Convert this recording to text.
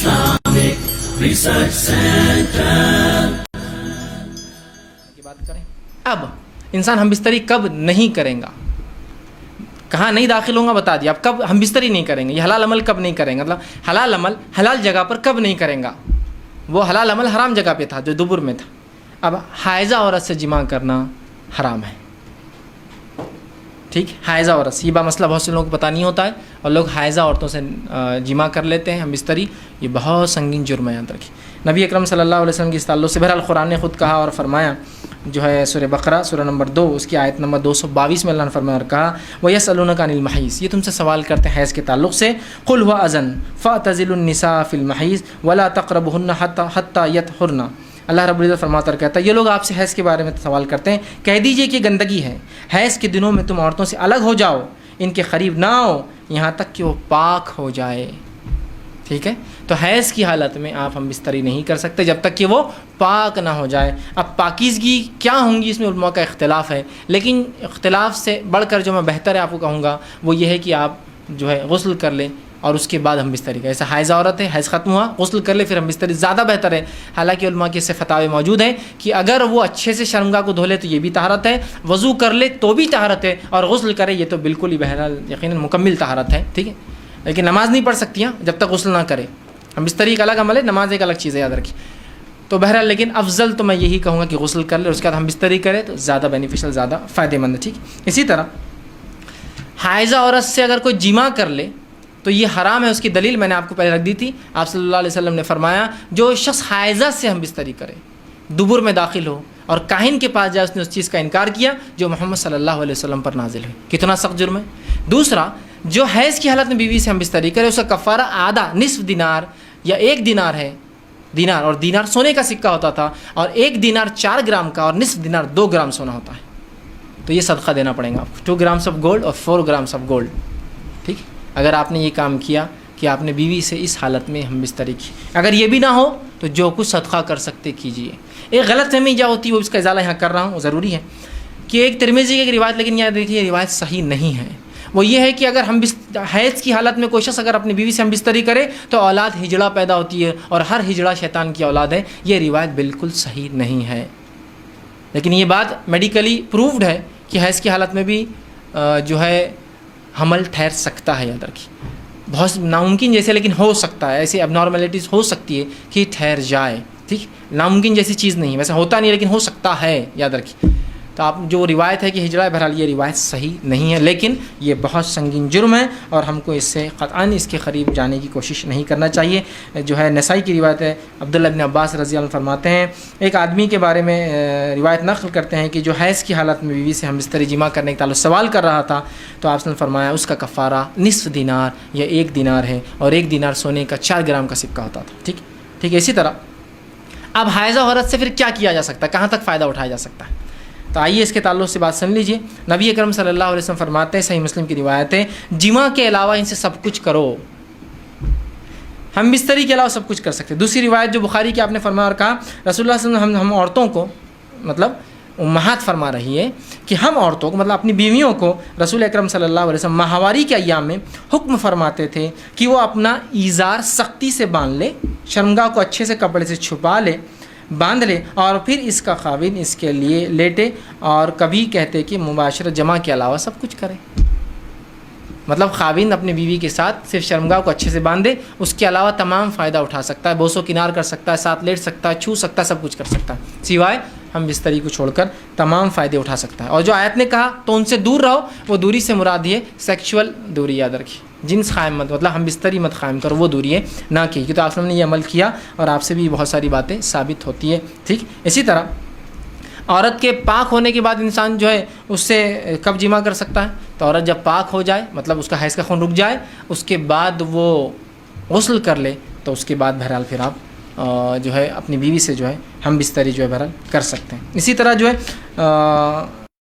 Islamic Research Center. کی بات کریں اب انسان ہم بستری کب نہیں کریں گا, کہاں نہیں داخل ہوں گا بتا دیا. اب کب ہم بستری نہیں کریں گے, یہ حلال عمل کب نہیں کریں گے, مطلب حلال عمل حلال جگہ پر کب نہیں کریں گا. وہ حلال عمل حرام جگہ پہ تھا جو دبر میں تھا. اب حائضہ عورت سے جماع کرنا حرام ہے. ٹھیک, حائضہ عورت, یہ مسئلہ بہت سے لوگوں کو پتہ نہیں ہوتا ہے اور لوگ حائضہ عورتوں سے جماع کر لیتے ہیں ہم بستری. یہ بہت سنگین جرم ہے, یاد رکھیے. نبی اکرم صلی اللہ علیہ وسلم کی اس تعلق سے بہرحال قرآن نے خود کہا اور فرمایا, جو ہے سورہ بقرہ سورہ نمبر 2 اس کی آیت نمبر 222 میں اللہ نے فرمایا اور کہا وَيَسْأَلُونَكَ عَنِ الْمَحِيضِ, یہ تم سے سوال کرتے ہیں حیض کے تعلق سے. قُلْ هُوَ أَذًى فَاعْتَزِلُوا النِّسَاءَ فِي الْمَحِيضِ وَلَا تَقْرَبُوهُنَّ حَتَّى يَطْهُرْنَ. اللہ رب العزت فرماتا اور کہتا ہے یہ لوگ آپ سے حیض کے بارے میں سوال کرتے ہیں, کہہ دیجئے کہ گندگی ہے, حیض کے دنوں میں تم عورتوں سے الگ ہو جاؤ, ان کے قریب نہ آؤ یہاں تک کہ وہ پاک ہو جائے. ٹھیک ہے, تو حیض کی حالت میں آپ ہم بستری نہیں کر سکتے جب تک کہ وہ پاک نہ ہو جائے. اب پاکیزگی کیا ہوں گی اس میں علماء کا اختلاف ہے, لیکن اختلاف سے بڑھ کر جو میں بہتر ہے آپ کو کہوں گا وہ یہ ہے کہ آپ جو ہے غسل کر لیں اور اس کے بعد ہم بستری کریں. ایسا حائضہ عورت ہے, حیض ختم ہوا, غسل کر لے پھر ہم بستری, زیادہ بہتر ہے. حالانکہ علماء کے سے فتاوے موجود ہیں کہ اگر وہ اچھے سے شرمگاہ کو دھو لے تو یہ بھی طہارت ہے, وضو کر لے تو بھی طہارت ہے, اور غسل کرے یہ تو بالکل ہی بہرحال یقیناً مکمل طہارت ہے. ٹھیک ہے, لیکن نماز نہیں پڑھ سکتی ہیں جب تک غسل نہ کرے. ہم بستری ایک الگ عمل ہے, نماز ایک الگ چیز ہے, یاد رکھیے. تو بہرحال لیکن افضل تو میں یہی کہوں گا کہ غسل کر لے اور اس کے بعد ہم بستری کرے تو زیادہ بینیفیشل, زیادہ فائدہ مند ہے. ٹھیک, اسی طرح حائضہ عورت سے اگر کوئی جماع کر لے تو یہ حرام ہے. اس کی دلیل میں نے آپ کو پہلے رکھ دی تھی. آپ صلی اللہ علیہ وسلم نے فرمایا جو شخص حائضہ سے ہم بستری کرے, دبر میں داخل ہو اور کاہن کے پاس جائے, اس نے اس چیز کا انکار کیا جو محمد صلی اللہ علیہ وسلم پر نازل ہوئی. کتنا سخت جرم ہے. دوسرا, جو حیض کی حالت میں بیوی سے ہم بستری کرے اس کا کفارہ آدھا, نصف دینار یا 1 دینار ہے. دینار, اور دینار سونے کا سکہ ہوتا تھا, اور 1 دینار 4 گرام کا اور نصف دینار 2 گرام سونا ہوتا ہے. تو یہ صدقہ دینا پڑے گا آپ کو, 2 گرامس آف گولڈ اور 4 گرامس آف گولڈ. ٹھیک, اگر آپ نے یہ کام کیا کہ آپ نے بیوی سے اس حالت میں ہم بستری کی. اگر یہ بھی نہ ہو تو جو کچھ صدقہ کر سکتے کیجیے. ایک غلط فہمی جو ہوتی ہے وہ اس کا ازالہ یہاں کر رہا ہوں, وہ ضروری ہے کہ ایک ترمذی کی ایک روایت, لیکن یاد دیکھیے یہ روایت صحیح نہیں ہے. وہ یہ ہے کہ اگر ہم حیض کی حالت میں کوئی شخص اگر اپنی بیوی سے ہم بستری کرے تو اولاد ہجڑا پیدا ہوتی ہے, اور ہر ہجڑا شیطان کی اولاد ہے. یہ روایت بالکل صحیح نہیں ہے, لیکن یہ بات میڈیکلی پروفڈ ہے کہ حیض کی حالت میں بھی جو ہے حمل ٹھہر سکتا ہے. یاد رکھیے, بہت ناممکن جیسے, لیکن ہو سکتا ہے. ایسی اب نارملٹیز ہو سکتی ہے کہ ٹھہر جائے. ٹھیک, ناممکن جیسی چیز نہیں, ویسے ہوتا نہیں لیکن ہو سکتا ہے. یاد رکھیے. تو آپ جو روایت ہے کہ ہجڑا, بہرحال یہ روایت صحیح نہیں ہے, لیکن یہ بہت سنگین جرم ہے اور ہم کو اس سے قطعاً اس کے قریب جانے کی کوشش نہیں کرنا چاہیے. جو ہے نسائی کی روایت ہے, عبداللہ بن عباس رضی اللہ عنہ فرماتے ہیں ایک آدمی کے بارے میں روایت نقل کرتے ہیں کہ جو حیض کی حالت میں بیوی سے ہم بستری جماع کرنے کے تعلق سوال کر رہا تھا, تو آپ نے فرمایا اس کا کفارہ نصف دینار یا 1 دینار ہے, اور 1 دینار سونے کا 4 گرام کا سکہ ہوتا تھا. ٹھیک ٹھیک, اسی طرح اب حائضہ عورت سے پھر کیا کیا جا سکتا ہے, کہاں تک فائدہ اٹھایا جا سکتا ہے. تو آئیے اس کے تعلق سے بات سن لیجئے. نبی اکرم صلی اللہ علیہ وسلم فرماتے ہیں, صحیح مسلم کی روایت ہے, جماع کے علاوہ ان سے سب کچھ کرو. ہم بستری کے علاوہ سب کچھ کر سکتے. دوسری روایت جو بخاری کی آپ نے فرمایا اور کہا رسول اللہ صلی اللہ علیہ وسلم ہم عورتوں کو, مطلب امہات فرما رہی ہے کہ ہم عورتوں کو, مطلب اپنی بیویوں کو رسول اکرم صلی اللہ علیہ وسلم ماہواری کے ایام میں حکم فرماتے تھے کہ وہ اپنا ایزار سختی سے باندھ لے, شرمگاہ کو اچھے سے کپڑے سے چھپا لے, باندھ لے, اور پھر اس کا خاوند اس کے لیے لیٹے, اور کبھی کہتے کہ مباشرت جماع کے علاوہ سب کچھ کرے. مطلب خاوند اپنی بیوی کے ساتھ صرف شرمگاہ کو اچھے سے باندھے, اس کے علاوہ تمام فائدہ اٹھا سکتا ہے, بوسو کنار کر سکتا ہے, ساتھ لیٹ سکتا ہے, چھو سکتا ہے, سب کچھ کر سکتا ہے, سوائے ہم بستری کو چھوڑ کر تمام فائدے اٹھا سکتا ہے. اور جو آیت نے کہا تو ان سے دور رہو, وہ دوری سے مراد ہے سیکشول دوری. یاد رکھیے, جنس قائم مت, مطلب ہم بستری مت قائم کرو, وہ دوری ہے نہ کی, کہ تو آپ نے یہ عمل کیا اور آپ سے بھی بہت ساری باتیں ثابت ہوتی ہے. ٹھیک, اسی طرح عورت کے پاک ہونے کے بعد انسان جو ہے اس سے کب جماع کر سکتا ہے, تو عورت جب پاک ہو جائے, مطلب اس کا حیض کا خون رک جائے, اس کے بعد وہ غسل کر لے, تو اس کے بعد بہرحال پھر آپ جو ہے اپنی بیوی سے جو ہے ہم بستری جو ہے بہرحال کر سکتے ہیں. اسی طرح جو ہے